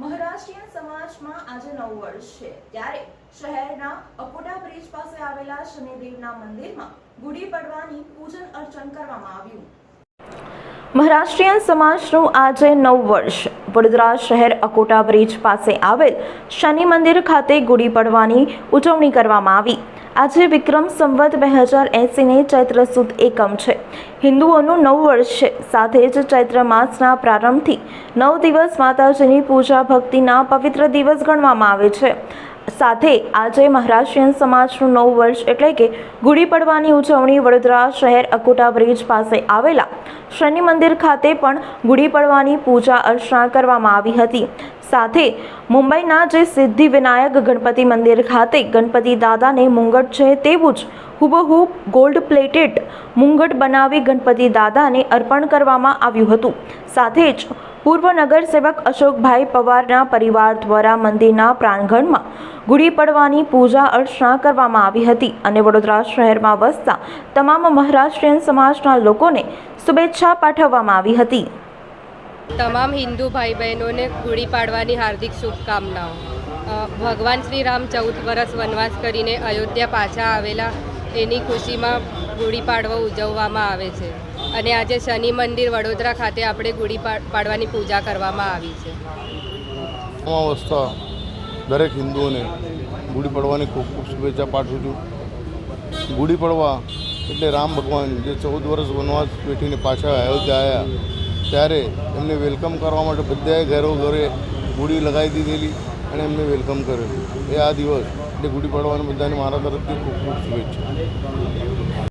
મહારાષ્ટ્રીયન સમાજમાં આજે નવું વર્ષ છે ત્યારે શહેરના અકોટા બ્રિજ પાસે આવેલા શનિદેવના મંદિરમાં ગુડી પડવાની પૂજન અર્ચન કરવામાં આવ્યું। મહારાષ્ટ્રીયન સમાજનું આજે નવું વર્ષ વડોદરા શહેર અકોટા બ્રિજ પાસે આવેલ શનિ મંદિર ખાતે ગુડી પડવાની ઉજવણી કરવામાં આવી। આજે વિક્રમ સંવત 2080 ને ચૈત્ર સુદ એકમ છે। હિન્દુઓનું નવું વર્ષ છે। સાથે જ ચૈત્ર માસના પ્રારંભથી 9 દિવસ માતાજીની પૂજા ભક્તિના પવિત્ર દિવસ ગણવામાં આવે છે। સાથે આજે મહારાષ્ટ્રીયન સમાજનું નવું વર્ષ એટલે કે ગુડી પડવાની ઉજવણી વડોદરા શહેર અકોટા બ્રિજ પાસે આવેલા શનિ મંદિર ખાતે પણ ગુડી પડવાની પૂજા અર્ચના કરવામાં આવી હતી। સાથે મુંબઈના જે સિદ્ધિ વિનાયક ગણપતિ મંદિર ખાતે ગણપતિ દાદાને મુંગટ છે તેવું જ હુબહુ ગોલ્ડ પ્લેટેડ મુંગટ બનાવી ગણપતિ દાદાને અર્પણ કરવામાં આવ્યું હતું। સાથે જ પૂર્વ નગરસેવક અશોકભાઈ પવારના પરિવાર દ્વારા મંદિરના પ્રાંગણમાં ગુડી પડવાની પૂજા અર્ચના કરવામાં આવી હતી અને વડોદરા શહેરમાં વસતા તમામ મહારાષ્ટ્રીયન સમાજના લોકોને શુભેચ્છા પાઠવવામાં આવી હતી। તમામ હિન્દુ ભાઈ બહેનોને ગુડી પાડવાની હાર્દિક શુભકામનાઓ। ભગવાન શ્રી રામ 14 વર્ષ વનવાસ કરીને અયોધ્યા પાછા આવેલા એની ખુશીમાં ગુડી પાડવો ઉજવવામાં આવે છે અને આજે શનિ મંદિર વડોદરા ખાતે આપણે ગુડી પાડવાની પૂજા કરવામાં આવી છે। અવસ્થા દરેક હિન્દુઓને ગુડી પડવાની ખૂબ ખૂબ શુભેચ્છા પાઠવું છું। ગુડી પડવા એટલે રામ ભગવાન જે 14 વર્ષ વનવાસ બેઠીને પાછા અયોધ્યા આવ્યા ત્યારે એમને વેલકમ કરવા માટે બધાએ ઘરે ગુડી લગાવી દીધેલી અને એમને વેલકમ કરેલું। એ આ દિવસ એટલે ગુડી પડવાની બધાને મારા તરફથી ખૂબ ખૂબ શુભેચ્છા।